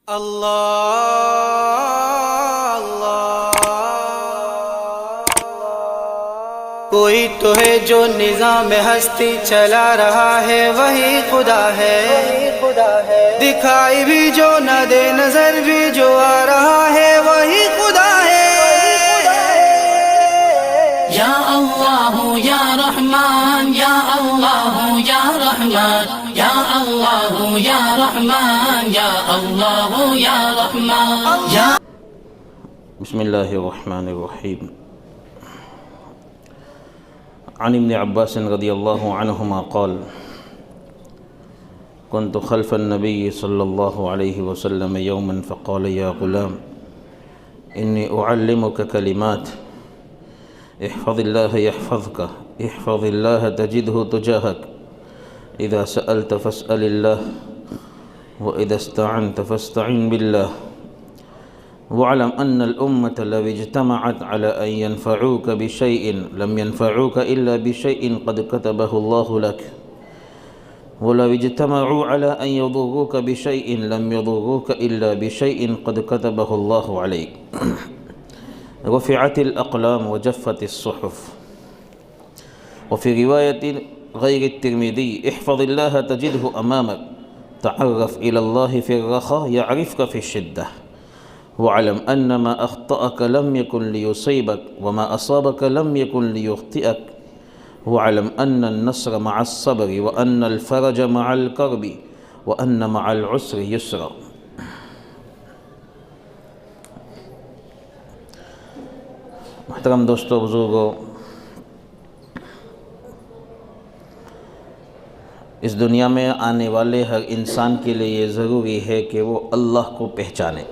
اللہ اللہ کوئی تو ہے جو نظام ہستی چلا رہا ہے، وہی خدا ہے۔ دکھائی بھی جو نہ دے، نظر بھی جو آ رہا ہے، وہی خدا ہے۔ یا اللہ یا رحمان، یا اللہ یا رحمان، یا اللہ یا رحمان، یا اللہ یا رحمان یا بسم اللہ الرحمن الرحیم۔ عن ابن عباس رضی اللہ عنہما قال كنت خلف النبي صلی اللہ علیہ وسلم یوما فقال یا غلام انی اعلمك کلمات احفظ اللہ یحفظك احفظ اللہ تجدہ تجاہک اذا سألت فاسأل اللہ وإذا استعنت فاستعن بالله واعلم أن الأمة لو اجتمعت على أن ينفعوك بشيء لم ينفعوك إلا بشيء قد كتبه الله لك ولو اجتمعوا على أن يضروك بشيء لم يضروك إلا بشيء قد كتبه الله عليك رفعت الأقلام وجفت الصحف وفي رواية غير الترمذي احفظ الله تجده أمامك تعرف إلى الله في الرخاء يعرفك في الشدة واعلم أن ما أخطأك لم يكن ليصيبك وما أصابك لم يكن ليخطئك واعلم أن النصر مع الصبر وأن الفرج مع الكرب وأن مع العسر يسرا۔ محترم دوستو، بزرگو، اس دنیا میں آنے والے ہر انسان کے لیے یہ ضروری ہے کہ وہ اللہ کو پہچانے۔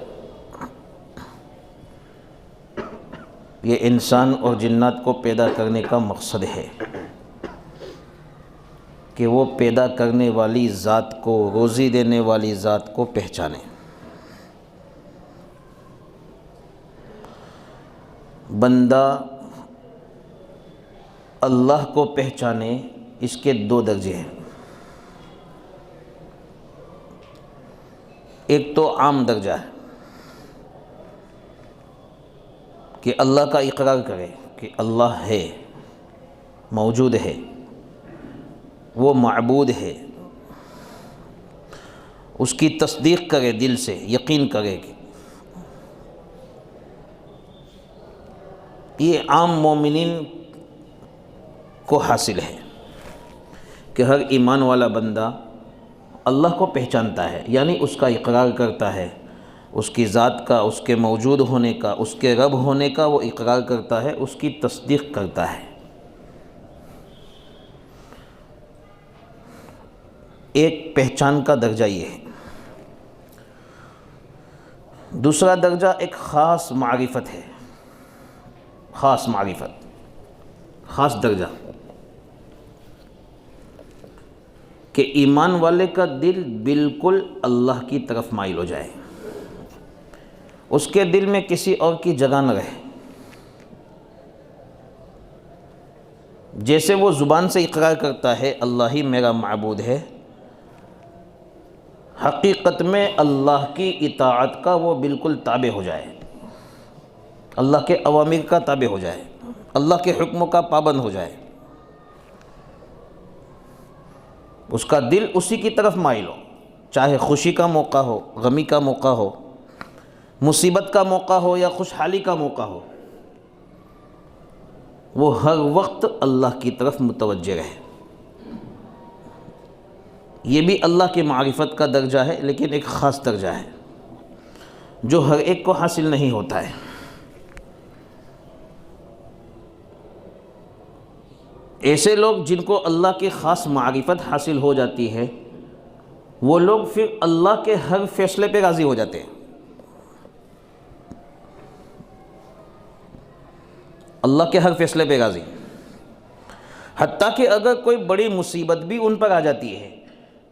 یہ انسان اور جنات کو پیدا کرنے کا مقصد ہے کہ وہ پیدا کرنے والی ذات کو، روزی دینے والی ذات کو پہچانے۔ بندہ اللہ کو پہچانے، اس کے دو درجے ہیں۔ ایک تو عام درجہ ہے کہ اللہ کا اقرار کرے کہ اللہ ہے، موجود ہے، وہ معبود ہے، اس کی تصدیق کرے، دل سے یقین کرے کہ یہ عام مومنین کو حاصل ہے کہ ہر ایمان والا بندہ اللہ کو پہچانتا ہے، یعنی اس کا اقرار کرتا ہے، اس کی ذات کا، اس کے موجود ہونے کا، اس کے رب ہونے کا وہ اقرار کرتا ہے، اس کی تصدیق کرتا ہے۔ ایک پہچان کا درجہ یہ ہے۔ دوسرا درجہ ایک خاص معرفت ہے، خاص معرفت، خاص درجہ، کہ ایمان والے کا دل بالکل اللہ کی طرف مائل ہو جائے، اس کے دل میں کسی اور کی جگہ نہ رہے۔ جیسے وہ زبان سے اقرار کرتا ہے اللہ ہی میرا معبود ہے، حقیقت میں اللہ کی اطاعت کا وہ بالکل تابع ہو جائے، اللہ کے اوامر کا تابع ہو جائے، اللہ کے حکموں کا پابند ہو جائے، اس کا دل اسی کی طرف مائل ہو، چاہے خوشی کا موقع ہو، غمی کا موقع ہو، مصیبت کا موقع ہو یا خوشحالی کا موقع ہو، وہ ہر وقت اللہ کی طرف متوجہ رہے۔ یہ بھی اللہ کی معرفت کا درجہ ہے، لیکن ایک خاص درجہ ہے جو ہر ایک کو حاصل نہیں ہوتا ہے۔ ایسے لوگ جن کو اللہ کی خاص معرفت حاصل ہو جاتی ہے، وہ لوگ پھر اللہ کے ہر فیصلے پہ راضی ہو جاتے ہیں، اللہ کے ہر فیصلے پہ راضی، حتیٰ کہ اگر کوئی بڑی مصیبت بھی ان پر آ جاتی ہے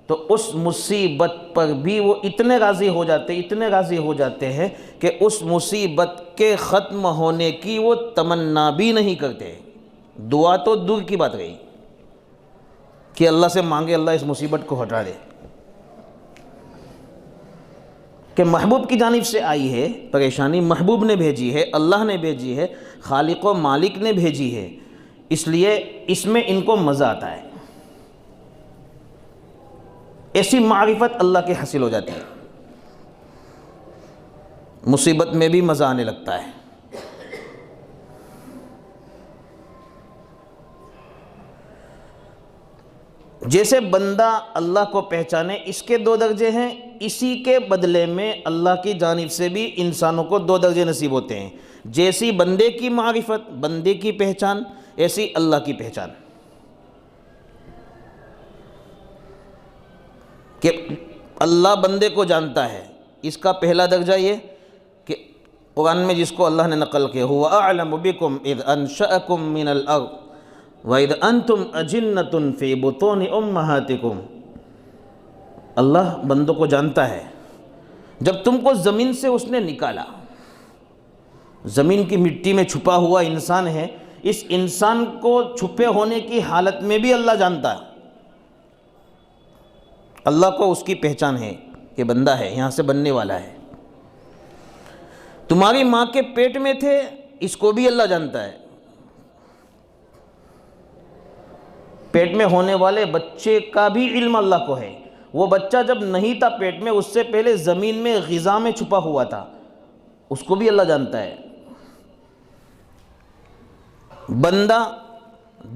تو اس مصیبت پر بھی وہ اتنے راضی ہو جاتے ہیں کہ اس مصیبت کے ختم ہونے کی وہ تمنا بھی نہیں کرتے۔ دعا تو دور کی بات رہی کہ اللہ سے مانگے اللہ اس مصیبت کو ہٹا دے، کہ محبوب کی جانب سے آئی ہے پریشانی، محبوب نے بھیجی ہے، اللہ نے بھیجی ہے، خالق و مالک نے بھیجی ہے، اس لیے اس میں ان کو مزہ آتا ہے، ایسی معرفت اللہ کی حاصل ہو جاتی ہے، مصیبت میں بھی مزہ آنے لگتا ہے۔ جیسے بندہ اللہ کو پہچانے، اس کے 2 درجے ہیں، اسی کے بدلے میں اللہ کی جانب سے بھی انسانوں کو 2 درجے نصیب ہوتے ہیں، جیسی بندے کی معرفت، بندے کی پہچان، ایسی اللہ کی پہچان، کہ اللہ بندے کو جانتا ہے۔ اس کا پہلا درجہ یہ کہ قرآن میں جس کو اللہ نے نقل کیا، هو اعلم بكم اذ انشأكم من الارض وَإِذْ أَنْتُمْ أَجِنَّةٌ فِي بُطُونِ أُمَّهَاتِكُمْ، اللہ بندوں کو جانتا ہے، جب تم کو زمین سے اس نے نکالا، زمین کی مٹی میں چھپا ہوا انسان ہے، اس انسان کو چھپے ہونے کی حالت میں بھی اللہ جانتا ہے، اللہ کو اس کی پہچان ہے کہ بندہ ہے، یہاں سے بننے والا ہے۔ تمہاری ماں کے پیٹ میں تھے، اس کو بھی اللہ جانتا ہے، پیٹ میں ہونے والے بچے کا بھی علم اللہ کو ہے، وہ بچہ جب نہیں تھا پیٹ میں، اس سے پہلے زمین میں غذا میں چھپا ہوا تھا، اس کو بھی اللہ جانتا ہے۔ بندہ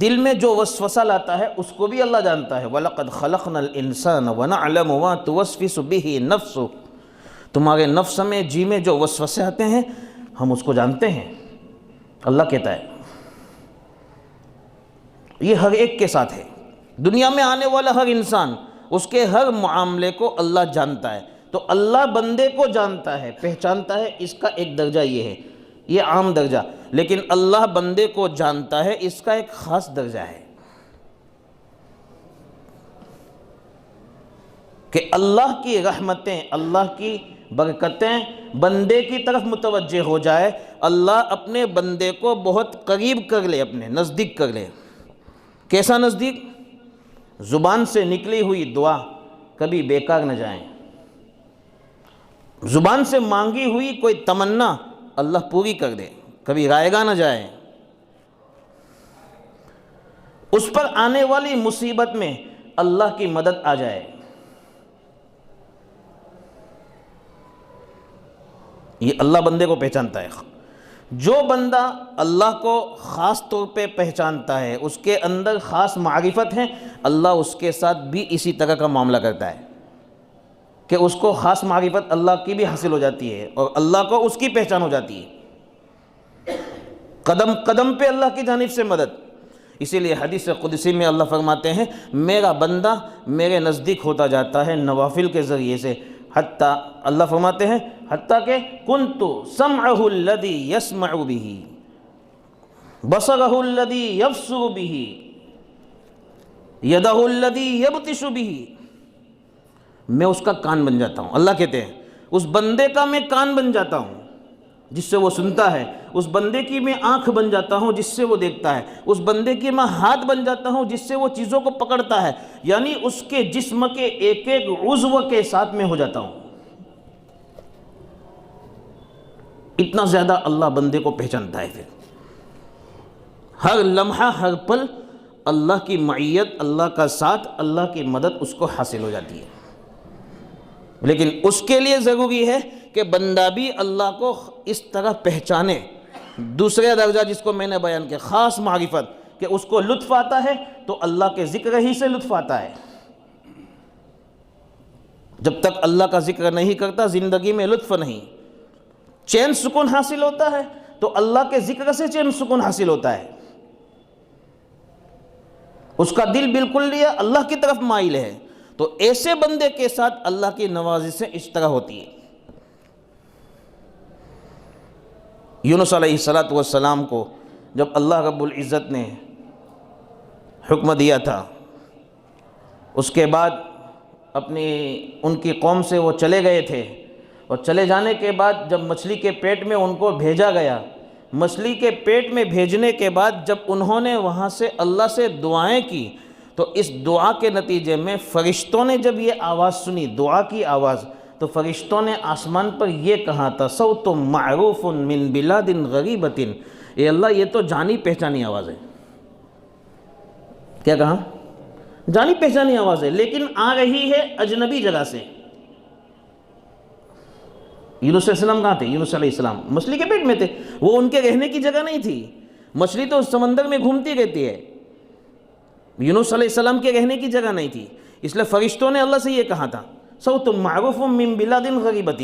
دل میں جو وسوسہ لاتا ہے اس کو بھی اللہ جانتا ہے، وَلَقَدْ خَلَقْنَا الْإِنسَانَ وَنَعْلَمُ مَا تُوَسْوِسُ بِهِ نَفْسُهُ، تمہارے نفس میں جی میں جو وسوسے آتے ہیں ہم اس کو جانتے ہیں، اللہ کہتا ہے۔ یہ ہر ایک کے ساتھ ہے، دنیا میں آنے والا ہر انسان، اس کے ہر معاملے کو اللہ جانتا ہے، تو اللہ بندے کو جانتا ہے، پہچانتا ہے، اس کا ایک درجہ یہ ہے، یہ عام درجہ، لیکن اللہ بندے کو جانتا ہے، اس کا ایک خاص درجہ ہے کہ اللہ کی رحمتیں، اللہ کی برکتیں بندے کی طرف متوجہ ہو جائے، اللہ اپنے بندے کو بہت قریب کر لے، اپنے نزدیک کر لے۔ کیسا نزدیک؟ زبان سے نکلی ہوئی دعا کبھی بیکار نہ جائیں، زبان سے مانگی ہوئی کوئی تمنا اللہ پوری کر دے، کبھی رائگاں نہ جائے، اس پر آنے والی مصیبت میں اللہ کی مدد آ جائے۔ یہ اللہ بندے کو پہچانتا ہے۔ جو بندہ اللہ کو خاص طور پہ پہچانتا ہے، اس کے اندر خاص معرفت ہے، اللہ اس کے ساتھ بھی اسی طرح کا معاملہ کرتا ہے کہ اس کو خاص معرفت اللہ کی بھی حاصل ہو جاتی ہے اور اللہ کو اس کی پہچان ہو جاتی ہے، قدم قدم پہ اللہ کی جانب سے مدد۔ اسی لیے حدیث قدسی میں اللہ فرماتے ہیں، میرا بندہ میرے نزدیک ہوتا جاتا ہے نوافل کے ذریعے سے، حتیٰ اللہ فرماتے ہیں حتیٰ کہ کنت سمعہ الذی یسمع بہ، بصرہ الذی یبصر بہ، یدہ الذی یبطش بہ، میں اس کا کان بن جاتا ہوں۔ اللہ کہتے ہیں اس بندے کا میں کان بن جاتا ہوں جس سے وہ سنتا ہے، اس بندے کی میں آنکھ بن جاتا ہوں جس سے وہ دیکھتا ہے، اس بندے کی میں ہاتھ بن جاتا ہوں جس سے وہ چیزوں کو پکڑتا ہے، یعنی اس کے جسم کے ایک ایک عضو کے ساتھ میں ہو جاتا ہوں۔ اتنا زیادہ اللہ بندے کو پہچانتا ہے، پھر ہر لمحہ ہر پل اللہ کی معیت، اللہ کا ساتھ، اللہ کی مدد اس کو حاصل ہو جاتی ہے۔ لیکن اس کے لیے ضروری ہے کہ بندہ بھی اللہ کو اس طرح پہچانے۔ دوسرا درجہ جس کو میں نے بیان کیا، خاص معرفت، کہ اس کو لطف آتا ہے تو اللہ کے ذکر ہی سے لطف آتا ہے۔ جب تک اللہ کا ذکر نہیں کرتا زندگی میں لطف نہیں۔ چین سکون حاصل ہوتا ہے تو اللہ کے ذکر سے چین سکون حاصل ہوتا ہے۔ اس کا دل بالکل لیا اللہ کی طرف مائل ہے، تو ایسے بندے کے ساتھ اللہ کی نوازشیں اس طرح ہوتی ہے۔ یونس علیہ السلام کو جب اللہ رب العزت نے حکم دیا تھا، اس کے بعد ان کی قوم سے وہ چلے گئے تھے، اور چلے جانے کے بعد جب مچھلی کے پیٹ میں ان کو بھیجا گیا، مچھلی کے پیٹ میں بھیجنے کے بعد جب انہوں نے وہاں سے اللہ سے دعائیں کی، تو اس دعا کے نتیجے میں فرشتوں نے جب یہ آواز سنی، دعا کی آواز، تو فرشتوں نے آسمان پر یہ کہا تھا صوت معروف من بلاد غریبۃ، اے اللہ یہ تو جانی پہچانی آواز ہے. کیا کہا؟ جانی پہچانی آواز ہے، لیکن آ رہی ہے اجنبی جگہ سے. یونس علیہ السلام کہاں تھے؟ یونس علیہ السلام مچھلی کے پیٹ میں تھے، وہ ان کے رہنے کی جگہ نہیں تھی. مچھلی تو سمندر میں گھومتی رہتی ہے، یونس علیہ السلام کے رہنے کی جگہ نہیں تھی. اس لیے فرشتوں نے اللہ سے یہ کہا تھا صوت معروف من بلاد غریبۃ،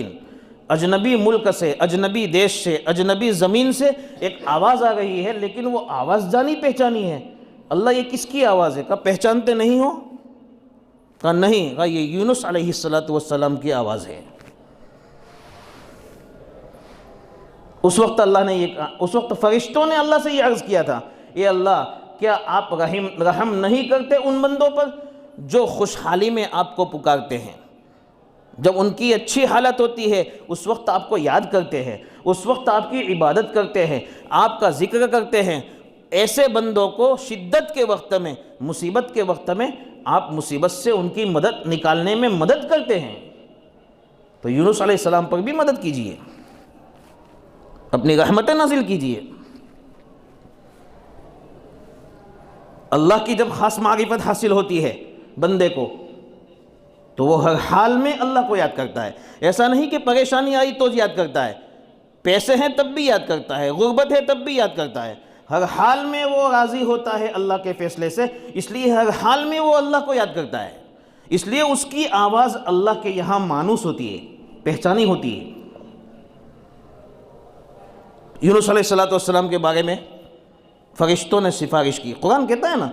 اجنبی ملک سے، اجنبی دیش سے، اجنبی زمین سے ایک آواز آ رہی ہے، لیکن وہ آواز جانی پہچانی ہے. اللہ یہ کس کی آواز ہے؟ کہا پہچانتے نہیں ہو؟ کہا نہیں. کہا یہ یونس علیہ السلام کی آواز ہے. اس وقت اللہ نے یہ کہا، اس وقت فرشتوں نے اللہ سے یہ عرض کیا تھا اے اللہ کیا آپ رحم نہیں کرتے ان بندوں پر جو خوشحالی میں آپ کو پکارتے ہیں؟ جب ان کی اچھی حالت ہوتی ہے اس وقت آپ کو یاد کرتے ہیں، اس وقت آپ کی عبادت کرتے ہیں، آپ کا ذکر کرتے ہیں. ایسے بندوں کو شدت کے وقت میں، مصیبت کے وقت میں آپ مصیبت سے ان کی مدد نکالنے میں مدد کرتے ہیں. تو یونس علیہ السلام پر بھی مدد کیجیے، اپنی رحمتیں نازل کیجیے. اللہ کی جب خاص معرفت حاصل ہوتی ہے بندے کو تو وہ ہر حال میں اللہ کو یاد کرتا ہے. ایسا نہیں کہ پریشانی آئی تو یاد کرتا ہے، پیسے ہیں تب بھی یاد کرتا ہے، غربت ہے تب بھی یاد کرتا ہے. ہر حال میں وہ راضی ہوتا ہے اللہ کے فیصلے سے، اس لیے ہر حال میں وہ اللہ کو یاد کرتا ہے. اس لیے اس کی آواز اللہ کے یہاں مانوس ہوتی ہے، پہچانی ہوتی ہے. یونس علیہ السلام کے بارے میں فرشتوں نے سفارش کی. قرآن کہتا ہے نا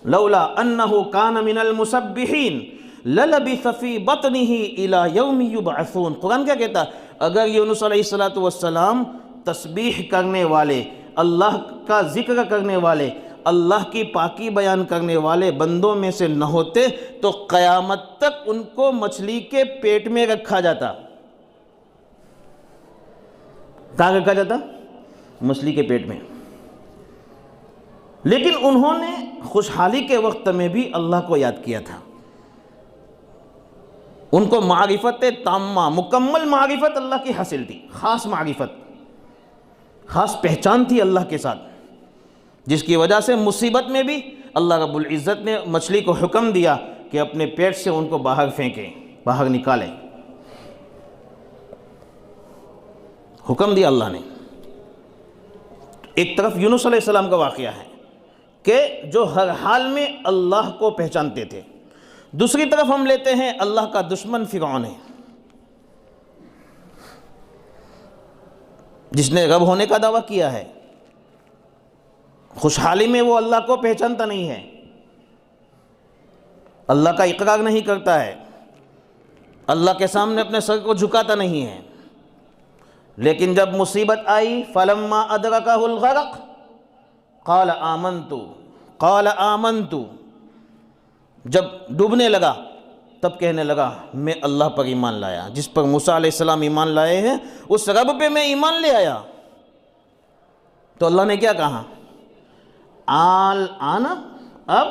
لولا انہ کان من المسبحین للبث فی بطنہ الی یوم یبعثون. قرآن کیا کہتا ہے؟ اگر یونس علیہ السلام تسبیح کرنے والے، اللہ کا ذکر کرنے والے، اللہ کی پاکی بیان کرنے والے بندوں میں سے نہ ہوتے تو قیامت تک ان کو مچھلی کے پیٹ میں رکھا جاتا. کہاں رکھا جاتا؟ مچھلی کے پیٹ میں. لیکن انہوں نے خوشحالی کے وقت میں بھی اللہ کو یاد کیا تھا. ان کو معرفت تامہ، مکمل معرفت اللہ کی حاصل تھی، خاص معرفت، خاص پہچان تھی اللہ کے ساتھ، جس کی وجہ سے مصیبت میں بھی اللہ رب العزت نے مچھلی کو حکم دیا کہ اپنے پیٹ سے ان کو باہر پھینکیں، باہر نکالیں. حکم دیا اللہ نے. ایک طرف یونس علیہ السلام کا واقعہ ہے کہ جو ہر حال میں اللہ کو پہچانتے تھے. دوسری طرف ہم لیتے ہیں اللہ کا دشمن فرعون ہے، جس نے رب ہونے کا دعویٰ کیا ہے. خوشحالی میں وہ اللہ کو پہچانتا نہیں ہے، اللہ کا اقرار نہیں کرتا ہے، اللہ کے سامنے اپنے سر کو جھکاتا نہیں ہے. لیکن جب مصیبت آئی فلما ادرکہ الغرق قال آمنت، جب ڈوبنے لگا تب کہنے لگا میں اللہ پر ایمان لایا. جس پر موسیٰ علیہ السلام ایمان لائے ہیں اس رب پہ میں ایمان لے آیا. تو اللہ نے کیا کہا؟ آنا، اب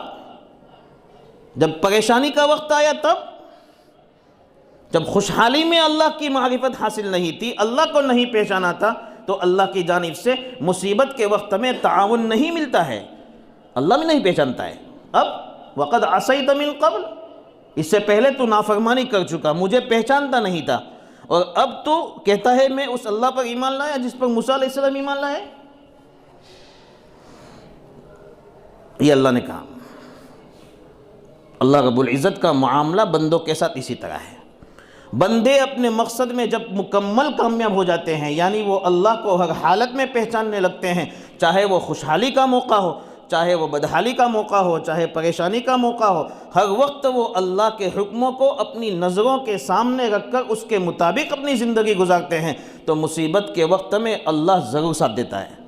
جب پریشانی کا وقت آیا، تب جب خوشحالی میں اللہ کی معرفت حاصل نہیں تھی، اللہ کو نہیں پہچانا تھا، تو اللہ کی جانب سے مصیبت کے وقت میں تعاون نہیں ملتا ہے، اللہ بھی نہیں پہچانتا ہے. اب وقد عصیت من قبل، اس سے پہلے تو نافرمانی کر چکا، مجھے پہچانتا نہیں تھا، اور اب تو کہتا ہے میں اس اللہ پر ایمان لایا جس پر موسیٰ علیہ السلام ایمان لائے. یہ اللہ نے کہا. اللہ رب العزت کا معاملہ بندوں کے ساتھ اسی طرح ہے. بندے اپنے مقصد میں جب مکمل کامیاب ہو جاتے ہیں، یعنی وہ اللہ کو ہر حالت میں پہچاننے لگتے ہیں، چاہے وہ خوشحالی کا موقع ہو، چاہے وہ بدحالی کا موقع ہو، چاہے پریشانی کا موقع ہو، ہر وقت وہ اللہ کے حکموں کو اپنی نظروں کے سامنے رکھ کر اس کے مطابق اپنی زندگی گزارتے ہیں، تو مصیبت کے وقت میں اللہ ضرور ساتھ دیتا ہے.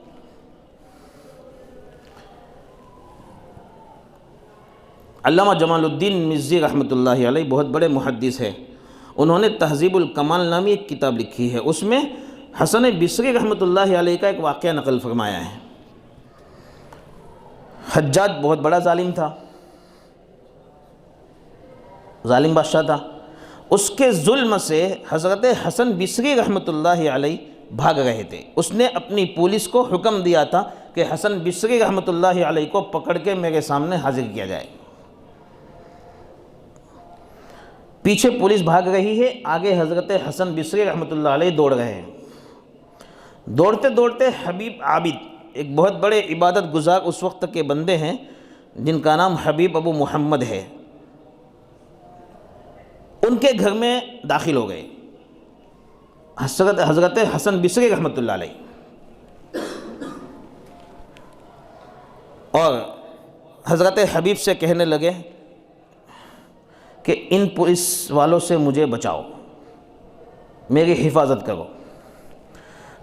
علامہ جمال الدین مزی رحمۃ اللہ علیہ بہت بڑے محدث ہیں. انہوں نے تہذیب الکمال نامی ایک کتاب لکھی ہے. اس میں حسن بصری رحمۃ اللہ علیہ کا ایک واقعہ نقل فرمایا ہے. حجاج بہت بڑا ظالم تھا، ظالم بادشاہ تھا. اس کے ظلم سے حضرت حسن بصری رحمۃ اللہ علیہ بھاگ رہے تھے۔ اس نے اپنی پولیس کو حکم دیا تھا کہ حسن بصری رحمۃ اللہ علیہ کو پکڑ کے میرے سامنے حاضر کیا جائے۔ پیچھے پولیس بھاگ رہی ہے، آگے حضرت حسن بصری رحمۃ اللہ علیہ دوڑ رہے ہیں۔ دوڑتے دوڑتے حبیب عابد، ایک بہت بڑے عبادت گزار اس وقت کے بندے ہیں جن کا نام حبیب ابو محمد ہے، ان کے گھر میں داخل ہو گئے حضرت حسن بصری رحمۃ اللہ علیہ، اور حضرت حبیب سے کہنے لگے کہ ان پولیس والوں سے مجھے بچاؤ، میری حفاظت کرو۔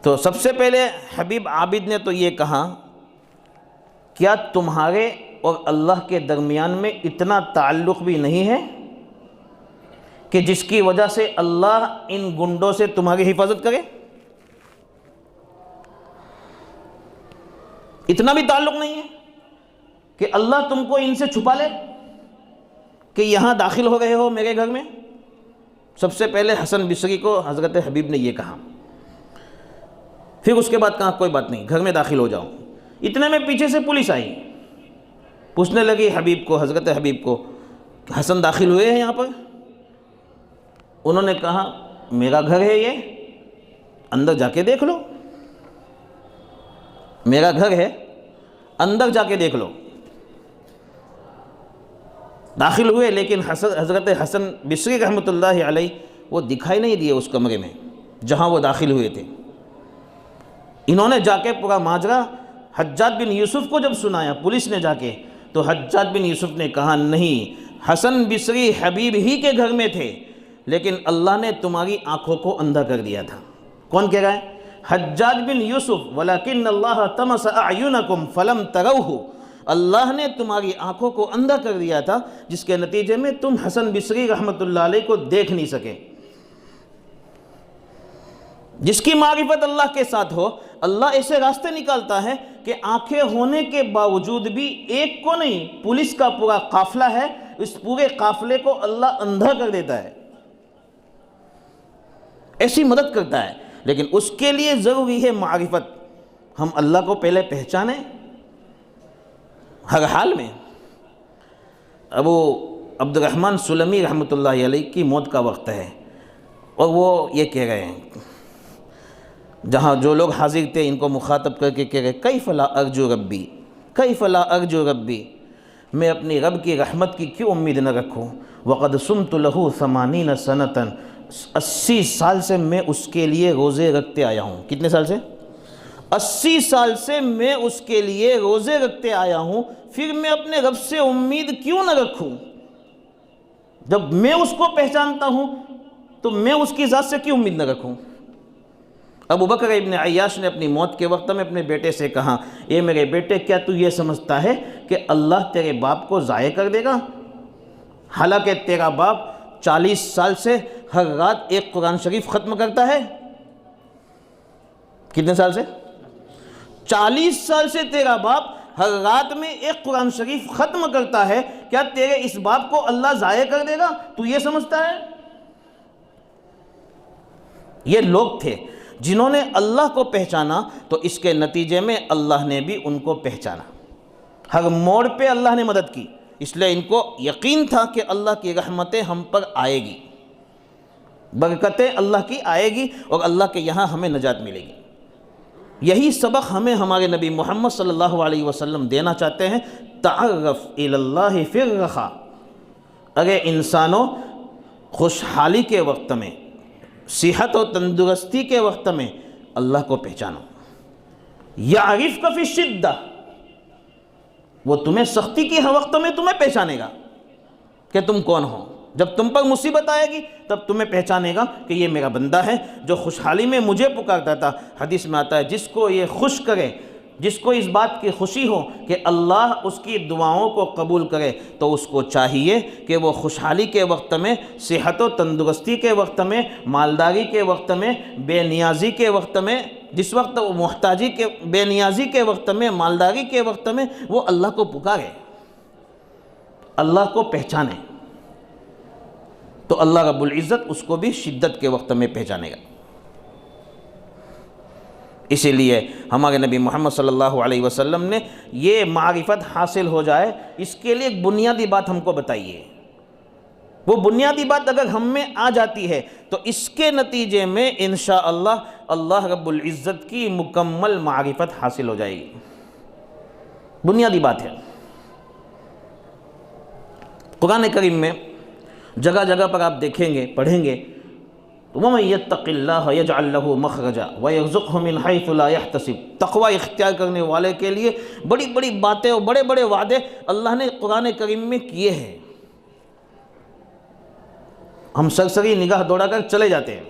تو سب سے پہلے حبیب عابد نے تو یہ کہا، کیا تمہارے اور اللہ کے درمیان میں اتنا تعلق بھی نہیں ہے کہ جس کی وجہ سے اللہ ان گنڈوں سے تمہاری حفاظت کرے؟ اتنا بھی تعلق نہیں ہے کہ اللہ تم کو ان سے چھپا لے کہ یہاں داخل ہو گئے ہو میرے گھر میں؟ سب سے پہلے حسن بصری کو حضرت حبیب نے یہ کہا، پھر اس کے بعد کہا کوئی بات نہیں، گھر میں داخل ہو جاؤ۔ اتنے میں پیچھے سے پولیس آئی، پوچھنے لگی حبیب کو، حضرت حبیب کو، کہ حسن داخل ہوئے ہیں یہاں پر؟ انہوں نے کہا میرا گھر ہے یہ، اندر جا کے دیکھ لو، میرا گھر ہے، اندر جا کے دیکھ لو۔ داخل ہوئے، لیکن حضرت حسن بصری رحمۃ اللہ علیہ وہ دکھائی نہیں دیے اس کمرے میں جہاں وہ داخل ہوئے تھے۔ انہوں نے جا کے پورا ماجرا حجاج بن یوسف کو جب سنایا، پولیس نے جا کے، تو حجاج بن یوسف نے کہا نہیں، حسن بصری حبیب ہی کے گھر میں تھے، لیکن اللہ نے تمہاری آنکھوں کو اندھا کر دیا تھا۔ کون کہہ رہا ہے؟ حجاج بن یوسف، وَلَكِنَّ اللَّهَ طَمَسَ أَعْيُنَكُمْ فَلَمْ تَرَوْهُ، اللہ نے تمہاری آنکھوں کو اندھا کر دیا تھا جس کے نتیجے میں تم حسن بصری رحمۃ اللہ علیہ کو دیکھ نہیں سکے۔ جس کی معرفت اللہ کے ساتھ ہو، اللہ ایسے راستے نکالتا ہے کہ آنکھیں ہونے کے باوجود بھی ایک کو نہیں، پولیس کا پورا قافلہ ہے، اس پورے قافلے کو اللہ اندھا کر دیتا ہے، ایسی مدد کرتا ہے۔ لیکن اس کے لیے ضروری ہے معرفت، ہم اللہ کو پہلے پہچانیں ہر حال میں۔ ابو عبد الرحمن سلمی رحمۃ اللہ علیہ کی موت کا وقت ہے، اور وہ یہ کہہ رہے ہیں، جہاں جو لوگ حاضر تھے ان کو مخاطب کر کے کہہ رہے، کیف لا ارجو ربی، کیف لا ارجو ربی، میں اپنی رب کی رحمت کی کیوں امید نہ رکھوں؟ وقد صمت له 80 سنۃ، 80 سال سے میں اس کے لیے روزے رکھتے آیا ہوں۔ کتنے سال سے؟ 80 سال سے میں اس کے لیے روزے رکھتے آیا ہوں، پھر میں اپنے رب سے امید کیوں نہ رکھوں؟ جب میں اس کو پہچانتا ہوں تو میں اس کی ذات سے کیوں امید نہ رکھوں؟ ابو بکر ابن عیاش نے اپنی موت کے وقت میں اپنے بیٹے سے کہا، اے میرے بیٹے، کیا تو یہ سمجھتا ہے کہ اللہ تیرے باپ کو ضائع کر دے گا؟ حالانکہ تیرا باپ 40 سال سے ہر رات ایک قرآن شریف ختم کرتا ہے۔ کتنے سال سے؟ 40 سال سے تیرا باپ ہر رات میں ایک قرآن شریف ختم کرتا ہے، کیا تیرے اس باپ کو اللہ ضائع کر دے گا؟ تو یہ سمجھتا ہے؟ یہ لوگ تھے جنہوں نے اللہ کو پہچانا، تو اس کے نتیجے میں اللہ نے بھی ان کو پہچانا، ہر موڑ پہ اللہ نے مدد کی، اس لیے ان کو یقین تھا کہ اللہ کی رحمتیں ہم پر آئے گی، برکتیں اللہ کی آئے گی، اور اللہ کے یہاں ہمیں نجات ملے گی۔ یہی سبق ہمیں ہمارے نبی محمد صلی اللہ علیہ وسلم دینا چاہتے ہیں، تعرف الی اللہ فی الرخاء، اگر انسانوں خوشحالی کے وقت میں، صحت و تندرستی کے وقت میں اللہ کو پہچانو۔ یعرفک فی الشدہ، وہ تمہیں سختی کے وقت میں تمہیں پہچانے گا کہ تم کون ہو۔ جب تم پر مصیبت آئے گی تب تمہیں پہچانے گا کہ یہ میرا بندہ ہے جو خوشحالی میں مجھے پکارتا تھا۔ حدیث میں آتا ہے، جس کو یہ خوش کرے، جس کو اس بات کی خوشی ہو کہ اللہ اس کی دعاؤں کو قبول کرے، تو اس کو چاہیے کہ وہ خوشحالی کے وقت میں، صحت و تندرستی کے وقت میں، مالداری کے وقت میں، بے نیازی کے وقت میں، جس وقت وہ محتاجی کے، بے نیازی کے وقت میں، مالداری کے وقت میں، وہ اللہ کو پکارے، اللہ کو پہچانے۔ تو اللہ رب العزت اس کو بھی شدت کے وقت میں پہچانے گا۔ اسی لیے ہمارے نبی محمد صلی اللہ علیہ وسلم نے یہ معرفت حاصل ہو جائے، اس کے لیے ایک بنیادی بات ہم کو بتائیے۔ وہ بنیادی بات اگر ہم میں آ جاتی ہے تو اس کے نتیجے میں انشاءاللہ اللہ رب العزت کی مکمل معرفت حاصل ہو جائے گی۔ بنیادی بات ہے۔ قرآن کریم میں جگہ جگہ پر آپ دیکھیں گے، پڑھیں گے، وَمَن يَتَّقِ اللَّهَ يَجْعَلْ لَهُ مَخْرَجًا وَيَرْزُقْهُ مِنْ حَيْثُ لَا يَحْتَسِبُ۔ تقوی اختیار کرنے والے کے لیے بڑی بڑی باتیں اور بڑے بڑے وعدے اللہ نے قرآن کریم میں کیے ہیں، ہم سرسری نگاہ دوڑا کر چلے جاتے ہیں،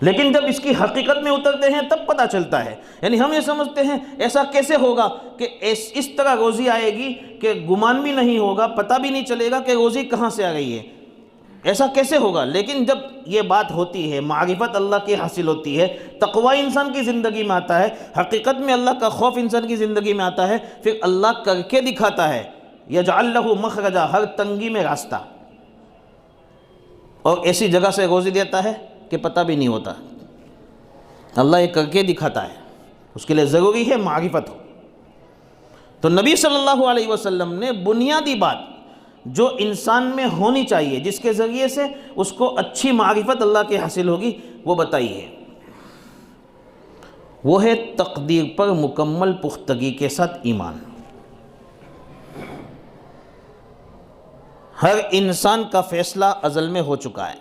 لیکن جب اس کی حقیقت میں اترتے ہیں تب پتہ چلتا ہے۔ یعنی ہم یہ سمجھتے ہیں ایسا کیسے ہوگا کہ اس طرح روزی آئے گی کہ گمان بھی نہیں ہوگا، پتہ بھی نہیں چلے گا کہ روزی کہاں سے آ گئی ہے، ایسا کیسے ہوگا؟ لیکن جب یہ بات ہوتی ہے، معرفت اللہ کی حاصل ہوتی ہے، تقوی انسان کی زندگی میں آتا ہے، حقیقت میں اللہ کا خوف انسان کی زندگی میں آتا ہے، پھر اللہ کر کے دکھاتا ہے، یجعل لہ مخرجا، ہر تنگی میں راستہ، اور ایسی جگہ سے روزی دیتا ہے کہ پتہ بھی نہیں ہوتا۔ اللہ یہ کر کے دکھاتا ہے، اس کے لیے ضروری ہے معرفت ہو۔ تو نبی صلی اللہ علیہ وسلم نے بنیادی بات جو انسان میں ہونی چاہیے، جس کے ذریعے سے اس کو اچھی معرفت اللہ کی حاصل ہوگی، وہ بتائی ہے۔ وہ ہے تقدیر پر مکمل پختگی کے ساتھ ایمان۔ ہر انسان کا فیصلہ ازل میں ہو چکا ہے۔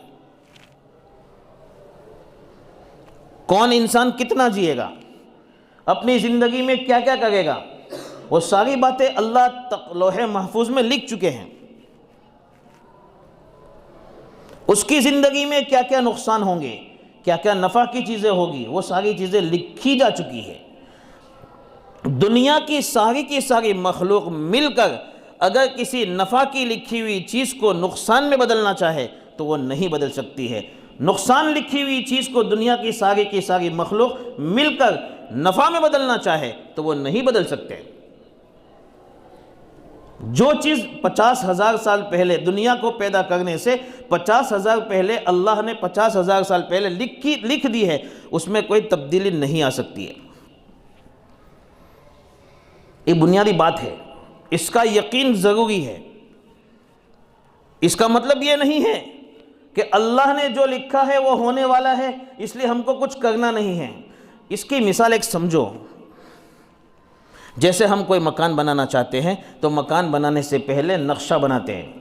کون انسان کتنا جیے گا، اپنی زندگی میں کیا کیا کرے گا، وہ ساری باتیں اللہ لوح محفوظ میں لکھ چکے ہیں۔ اس کی زندگی میں کیا کیا نقصان ہوں گے، کیا کیا نفع کی چیزیں ہوگی، وہ ساری چیزیں لکھی جا چکی ہے۔ دنیا کی ساری مخلوق مل کر اگر کسی نفع کی لکھی ہوئی چیز کو نقصان میں بدلنا چاہے تو وہ نہیں بدل سکتی ہے۔ نقصان لکھی ہوئی چیز کو دنیا کی ساری مخلوق مل کر نفع میں بدلنا چاہے تو وہ نہیں بدل سکتے۔ جو چیز 50,000 سال پہلے دنیا کو پیدا کرنے سے 50,000 پہلے اللہ نے 50,000 سال پہلے لکھ دی ہے، اس میں کوئی تبدیلی نہیں آ سکتی ہے۔ یہ بنیادی بات ہے، اس کا یقین ضروری ہے۔ اس کا مطلب یہ نہیں ہے کہ اللہ نے جو لکھا ہے وہ ہونے والا ہے، اس لیے ہم کو کچھ کرنا نہیں ہے۔ اس کی مثال ایک سمجھو، جیسے ہم کوئی مکان بنانا چاہتے ہیں تو مکان بنانے سے پہلے نقشہ بناتے ہیں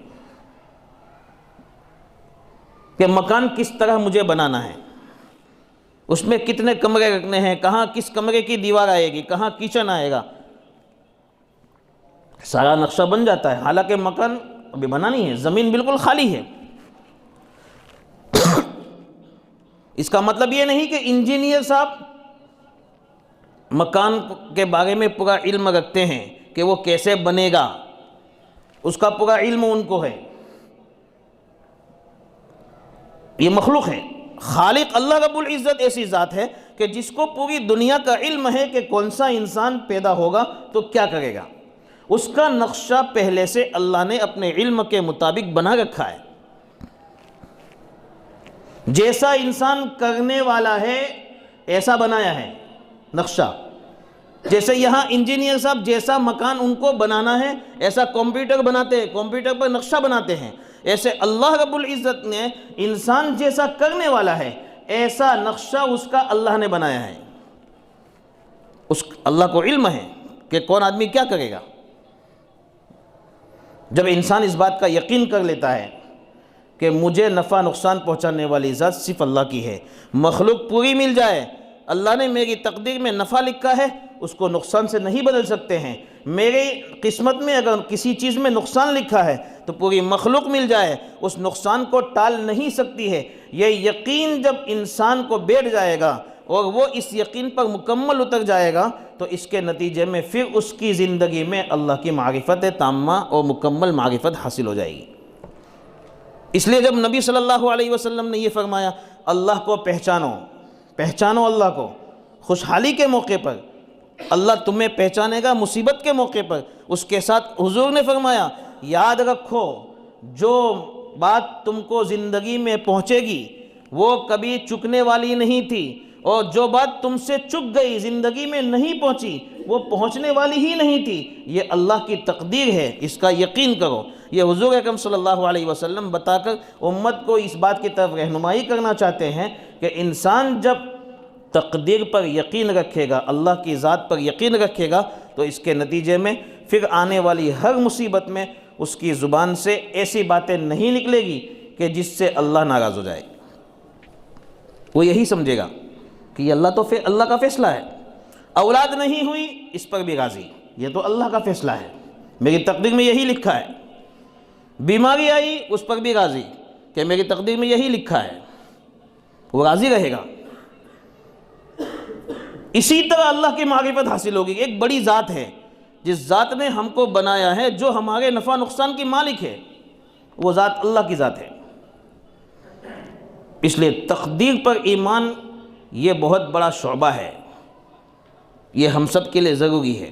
کہ مکان کس طرح مجھے بنانا ہے، اس میں کتنے کمرے رکھنے ہیں، کہاں کس کمرے کی دیوار آئے گی، کہاں کچن آئے گا، سارا نقشہ بن جاتا ہے۔ حالانکہ مکان ابھی بنا نہیں ہے، زمین بالکل خالی ہے۔ اس کا مطلب یہ نہیں کہ انجینئر صاحب مکان کے بارے میں پورا علم رکھتے ہیں کہ وہ کیسے بنے گا، اس کا پورا علم ان کو ہے۔ یہ مخلوق ہے۔ خالق اللہ رب العزت ایسی ذات ہے کہ جس کو پوری دنیا کا علم ہے کہ کون سا انسان پیدا ہوگا تو کیا کرے گا، اس کا نقشہ پہلے سے اللہ نے اپنے علم کے مطابق بنا رکھا ہے۔ جیسا انسان کرنے والا ہے ایسا بنایا ہے نقشہ۔ جیسے یہاں انجینئر صاحب جیسا مکان ان کو بنانا ہے ایسا کمپیوٹر بناتے ہیں، کمپیوٹر پر نقشہ بناتے ہیں، ایسے اللہ رب العزت نے انسان جیسا کرنے والا ہے ایسا نقشہ اس کا اللہ نے بنایا ہے۔ اس اللہ کو علم ہے کہ کون آدمی کیا کرے گا۔ جب انسان اس بات کا یقین کر لیتا ہے کہ مجھے نفع نقصان پہنچانے والی ذات صرف اللہ کی ہے، مخلوق پوری مل جائے، اللہ نے میری تقدیر میں نفع لکھا ہے، اس کو نقصان سے نہیں بدل سکتے ہیں، میری قسمت میں اگر کسی چیز میں نقصان لکھا ہے تو پوری مخلوق مل جائے، اس نقصان کو ٹال نہیں سکتی ہے۔ یہ یقین جب انسان کو بیٹھ جائے گا اور وہ اس یقین پر مکمل اتر جائے گا تو اس کے نتیجے میں پھر اس کی زندگی میں اللہ کی معرفت تامہ اور مکمل معرفت حاصل ہو جائے گی۔ اس لیے جب نبی صلی اللہ علیہ وسلم نے یہ فرمایا اللہ کو پہچانو، پہچانو اللہ کو، خوشحالی کے موقع پر اللہ تمہیں پہچانے گا، مصیبت کے موقع پر اس کے ساتھ حضور نے فرمایا یاد رکھو جو بات تم کو زندگی میں پہنچے گی وہ کبھی چکنے والی نہیں تھی، اور جو بات تم سے چک گئی زندگی میں نہیں پہنچی وہ پہنچنے والی ہی نہیں تھی، یہ اللہ کی تقدیر ہے، اس کا یقین کرو۔ یہ حضور اکرم صلی اللہ علیہ وسلم بتا کر امت کو اس بات کی طرف رہنمائی کرنا چاہتے ہیں کہ انسان جب تقدیر پر یقین رکھے گا، اللہ کی ذات پر یقین رکھے گا، تو اس کے نتیجے میں پھر آنے والی ہر مصیبت میں اس کی زبان سے ایسی باتیں نہیں نکلے گی کہ جس سے اللہ ناراض ہو جائے۔ وہ یہی سمجھے گا کہ یہ اللہ کا فیصلہ ہے۔ اولاد نہیں ہوئی اس پر بھی راضی، یہ تو اللہ کا فیصلہ ہے، میری تقدیر میں یہی لکھا ہے۔ بیماری آئی اس پر بھی راضی کہ میری تقدیر میں یہی لکھا ہے، وہ راضی رہے گا۔ اسی طرح اللہ کی معرفت حاصل ہوگی۔ ایک بڑی ذات ہے جس ذات نے ہم کو بنایا ہے، جو ہمارے نفع نقصان کی مالک ہے، وہ ذات اللہ کی ذات ہے۔ اس لیے تقدیر پر ایمان یہ بہت بڑا شعبہ ہے، یہ ہم سب کے لیے ضروری ہے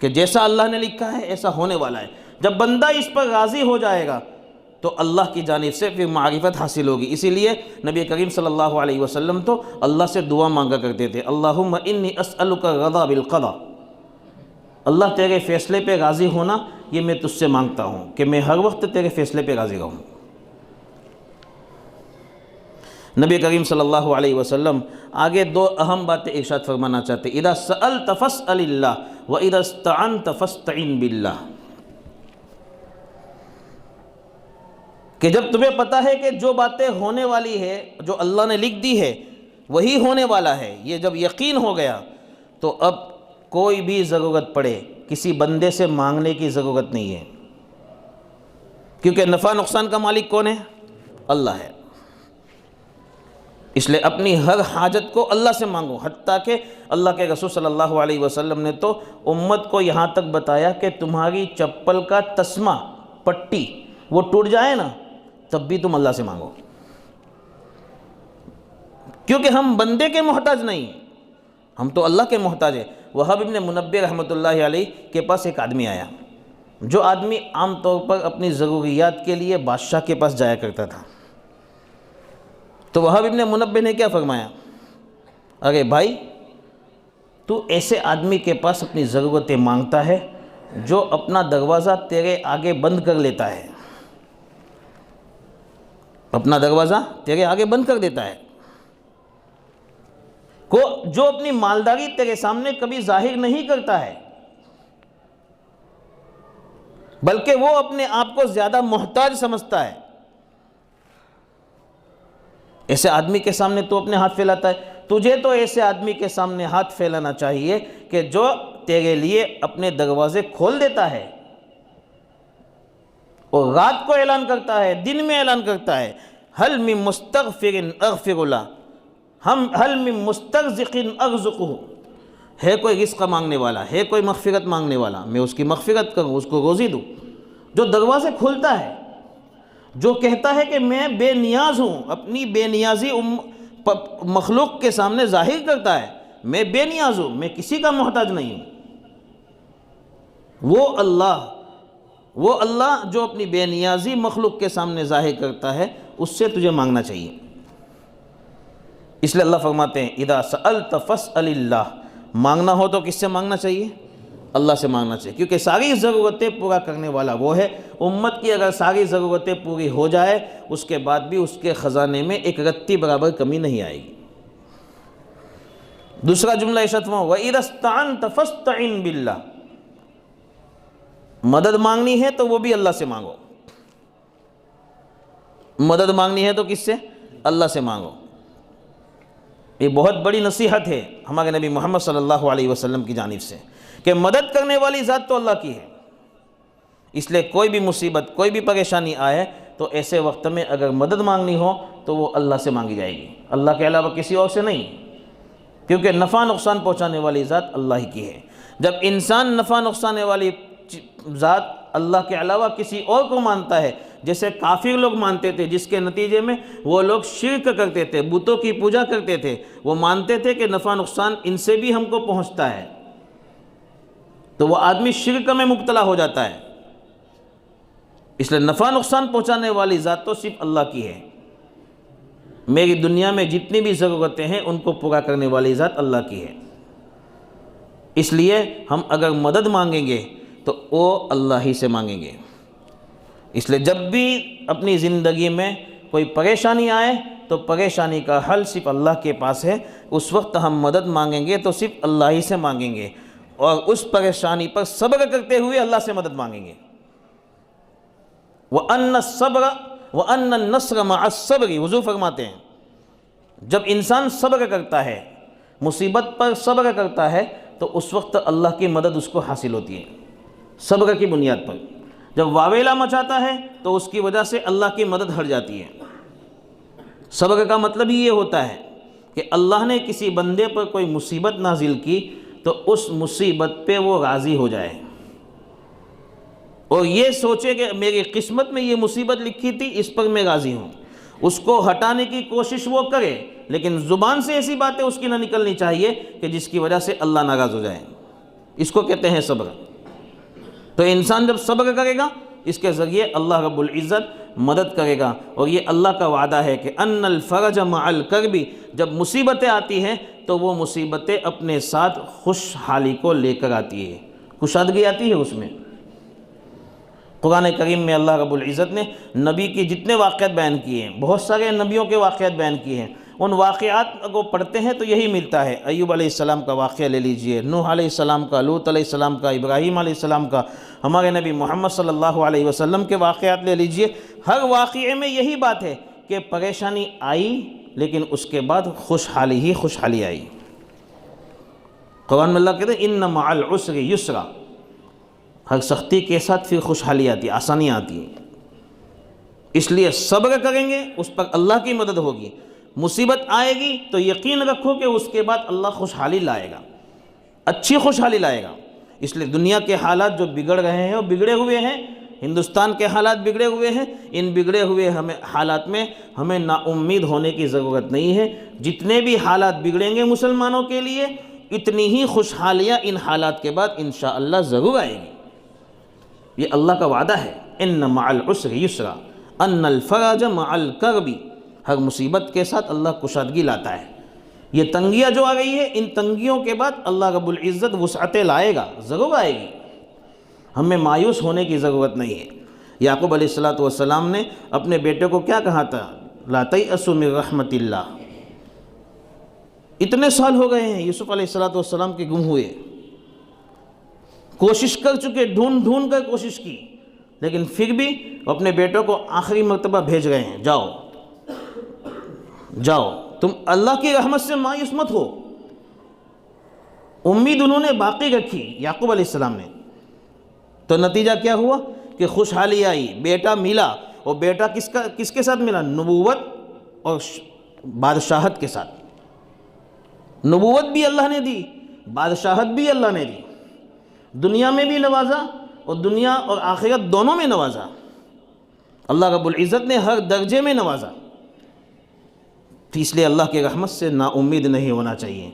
کہ جیسا اللہ نے لکھا ہے ایسا ہونے والا ہے۔ جب بندہ اس پر راضی ہو جائے گا تو اللہ کی جانب سے پھر معرفت حاصل ہوگی۔ اسی لیے نبی کریم صلی اللہ علیہ وسلم تو اللہ سے دعا مانگا کرتے تھے، اللہم انی اسألک الرضا بالقضاء، اللہ تیرے فیصلے پہ راضی ہونا یہ میں تجھ سے مانگتا ہوں کہ میں ہر وقت تیرے فیصلے پہ راضی رہوں۔ نبی کریم صلی اللہ علیہ وسلم آگے دو اہم باتیں ارشاد فرمانا چاہتے ہیں، اذا سألت فاسأل اللہ واذا استعنت فاستعن باللہ، کہ جب تمہیں پتہ ہے کہ جو باتیں ہونے والی ہے، جو اللہ نے لکھ دی ہے وہی ہونے والا ہے، یہ جب یقین ہو گیا تو اب کوئی بھی ضرورت پڑے کسی بندے سے مانگنے کی ضرورت نہیں ہے، کیونکہ نفع نقصان کا مالک کون ہے؟ اللہ ہے۔ اس لیے اپنی ہر حاجت کو اللہ سے مانگو، حتیٰ کہ اللہ کے رسول صلی اللہ علیہ وسلم نے تو امت کو یہاں تک بتایا کہ تمہاری چپل کا تسمہ، پٹی وہ ٹوٹ جائے نا تب بھی تم اللہ سے مانگو، کیونکہ ہم بندے کے محتاج نہیں، ہم تو اللہ کے محتاج ہیں۔ وہب ابن منبہ رحمۃ اللہ علیہ کے پاس ایک آدمی آیا، جو آدمی عام طور پر اپنی ضروریات کے لیے بادشاہ کے پاس جایا کرتا تھا۔ تو وہب ابن منبہ نے کیا فرمایا، ارے بھائی تو ایسے آدمی کے پاس اپنی ضرورتیں مانگتا ہے جو اپنا دروازہ تیرے آگے بند کر لیتا ہے، اپنا دروازہ تیرے آگے بند کر دیتا ہے، جو اپنی مالداری تیرے سامنے کبھی ظاہر نہیں کرتا ہے، بلکہ وہ اپنے آپ کو زیادہ محتاج سمجھتا ہے، ایسے آدمی کے سامنے تو اپنے ہاتھ پھیلاتا ہے۔ تجھے تو ایسے آدمی کے سامنے ہاتھ پھیلانا چاہیے کہ جو تیرے لیے اپنے دروازے کھول دیتا ہے اور رات کو اعلان کرتا ہے، دن میں اعلان کرتا ہے، حل من مستغفر اغفر له، ہم حل من مسترزق ارزقه، ہے کوئی رزق مانگنے والا، ہے کوئی مغفرت مانگنے والا، میں اس کی مغفرت کروں، اس کو روزی دوں۔ جو دروازے کھولتا ہے، جو کہتا ہے کہ میں بے نیاز ہوں، اپنی بے نیازی مخلوق کے سامنے ظاہر کرتا ہے، میں بے نیاز ہوں، میں کسی کا محتاج نہیں ہوں، وہ اللہ جو اپنی بے نیازی مخلوق کے سامنے ظاہر کرتا ہے، اس سے تجھے مانگنا چاہیے۔ اس لیے اللہ فرماتے ہیں اذا سألت فاسأل اللہ، مانگنا ہو تو کس سے مانگنا چاہیے؟ اللہ سے مانگنا چاہیے، کیونکہ ساری ضرورتیں پورا کرنے والا وہ ہے۔ امت کی اگر ساری ضرورتیں پوری ہو جائے اس کے بعد بھی اس کے خزانے میں ایک رتی برابر کمی نہیں آئے گی۔ دوسرا جملہ ارشاد فرمایا وَإِذَا اسْتَعَنْتَ فَاسْتَعِنْ بِاللَّهِ، مدد مانگنی ہے تو وہ بھی اللہ سے مانگو، مدد مانگنی ہے تو کس سے؟ اللہ سے مانگو۔ یہ بہت بڑی نصیحت ہے ہمارے نبی محمد صلی اللہ علیہ وسلم کی جانب سے کہ مدد کرنے والی ذات تو اللہ کی ہے، اس لیے کوئی بھی مصیبت، کوئی بھی پریشانی آئے تو ایسے وقت میں اگر مدد مانگنی ہو تو وہ اللہ سے مانگی جائے گی، اللہ کے علاوہ کسی اور سے نہیں، کیونکہ نفع نقصان پہنچانے والی ذات اللہ ہی کی ہے۔ جب انسان نفع نقصان والی ذات اللہ کے علاوہ کسی اور کو مانتا ہے، جیسے کافر لوگ مانتے تھے، جس کے نتیجے میں وہ لوگ شرک کرتے تھے، بتوں کی پوجا کرتے تھے، وہ مانتے تھے کہ نفع نقصان ان سے بھی ہم کو پہنچتا ہے، تو وہ آدمی شرک میں مبتلا ہو جاتا ہے۔ اس لیے نفع نقصان پہنچانے والی ذات تو صرف اللہ کی ہے. میری دنیا میں جتنی بھی ضرورتیں ہیں ان کو پورا کرنے والی ذات اللہ کی ہے. اس لیے ہم اگر مدد مانگیں گے تو وہ اللہ ہی سے مانگیں گے. اس لیے جب بھی اپنی زندگی میں کوئی پریشانی آئے تو پریشانی کا حل صرف اللہ کے پاس ہے. اس وقت ہم مدد مانگیں گے تو صرف اللہ ہی سے مانگیں گے اور اس پریشانی پر صبر کرتے ہوئے اللہ سے مدد مانگیں گے. وَأَنَّ الصَّبْرَ وَأَنَّ النَّصْرَ مَعَ الصَّبْرِ. حضور فرماتے ہیں جب انسان صبر کرتا ہے، مصیبت پر صبر کرتا ہے تو اس وقت اللہ کی مدد اس کو حاصل ہوتی ہے. صبر کی بنیاد پر جب واویلا مچاتا ہے تو اس کی وجہ سے اللہ کی مدد ہٹ جاتی ہے. صبر کا مطلب ہی یہ ہوتا ہے کہ اللہ نے کسی بندے پر کوئی مصیبت نازل کی تو اس مصیبت پہ وہ راضی ہو جائے اور یہ سوچے کہ میری قسمت میں یہ مصیبت لکھی تھی، اس پر میں راضی ہوں. اس کو ہٹانے کی کوشش وہ کرے لیکن زبان سے ایسی باتیں اس کی نہ نکلنی چاہیے کہ جس کی وجہ سے اللہ ناراض ہو جائے. اس کو کہتے ہیں صبر. تو انسان جب صبر کرے گا اس کے ذریعے اللہ رب العزت مدد کرے گا. اور یہ اللہ کا وعدہ ہے کہ ان الفرج مع الکرب. جب مصیبتیں آتی ہیں تو وہ مصیبتیں اپنے ساتھ خوشحالی کو لے کر آتی ہے، کشادگی آتی ہے اس میں. قرآن کریم میں اللہ رب العزت نے نبی کی جتنے واقعات بیان کیے ہیں، بہت سارے نبیوں کے واقعات بیان کیے ہیں. ان واقعات کو پڑھتے ہیں تو یہی ملتا ہے. ایوب علیہ السلام کا واقعہ لے لیجئے، نوح علیہ السلام کا، لوط علیہ السلام کا، ابراہیم علیہ السلام کا، ہمارے نبی محمد صلی اللہ علیہ وسلم کے واقعات لے لیجئے. ہر واقعے میں یہی بات ہے کہ پریشانی آئی لیکن اس کے بعد خوشحالی ہی خوشحالی آئی. قرآن میں اللہ کہتے ہیں ان مع العسر یسرا. ہر سختی کے ساتھ پھر خوشحالی آتی ہے، آسانی آتی ہے. اس لیے صبر کریں گے اس پر اللہ کی مدد ہوگی. مصیبت آئے گی تو یقین رکھو کہ اس کے بعد اللہ خوشحالی لائے گا، اچھی خوشحالی لائے گا. اس لیے دنیا کے حالات جو بگڑ رہے ہیں وہ بگڑے ہوئے ہیں. ہندوستان کے حالات بگڑے ہوئے ہیں. ان بگڑے ہوئے حالات میں ہمیں نا امید ہونے کی ضرورت نہیں ہے. جتنے بھی حالات بگڑیں گے مسلمانوں کے لیے اتنی ہی خوشحالیاں ان حالات کے بعد انشاءاللہ ضرور آئے گی. یہ اللہ کا وعدہ ہے. ان مع العسر یسرا ان الفرج مع الکرب. ہر مصیبت کے ساتھ اللہ کشادگی لاتا ہے. یہ تنگیاں جو آ گئی ہے ان تنگیوں کے بعد اللہ رب العزت وسعتیں لائے گا، ضرور آئے گی. ہمیں مایوس ہونے کی ضرورت نہیں ہے. یعقوب علیہ السلام نے اپنے بیٹے کو کیا کہا تھا؟ لا تیأسوا من رحمت اللہ. اتنے سال ہو گئے ہیں یوسف علیہ السلام کے گم ہوئے، کوشش کر چکے، ڈھونڈ کر کوشش کی، لیکن پھر بھی اپنے بیٹوں کو آخری مرتبہ بھیج رہے ہیں. جاؤ تم اللہ کی رحمت سے مایوس مت ہو. امید انہوں نے باقی رکھی یعقوب علیہ السلام نے. تو نتیجہ کیا ہوا کہ خوشحالی آئی، بیٹا ملا. اور بیٹا کس کے ساتھ ملا؟ نبوت اور بادشاہت کے ساتھ. نبوت بھی اللہ نے دی، بادشاہت بھی اللہ نے دی. دنیا میں بھی نوازا اور دنیا اور آخرت دونوں میں نوازا. اللہ رب العزت نے ہر درجے میں نوازا. تو اس لیے اللہ کی رحمت سے نا امید نہیں ہونا چاہیے.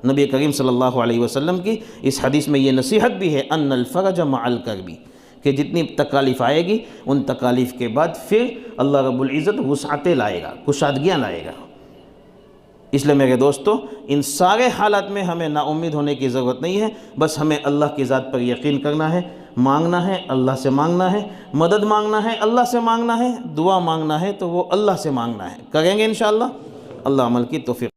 نبی کریم صلی اللہ علیہ وسلم کی اس حدیث میں یہ نصیحت بھی ہے ان الفرج مع الکرب، کہ جتنی تکالیف آئے گی ان تکالیف کے بعد پھر اللہ رب العزت وسعتیں لائے گا، کشادگیاں لائے گا. اس لیے میرے دوستو ان سارے حالات میں ہمیں نا امید ہونے کی ضرورت نہیں ہے. بس ہمیں اللہ کی ذات پر یقین کرنا ہے، مانگنا ہے اللہ سے مانگنا ہے، مدد مانگنا ہے اللہ سے مانگنا ہے، دعا مانگنا ہے تو وہ اللہ سے مانگنا ہے. کریں گے انشاءاللہ. اللہ عمل کی توفیق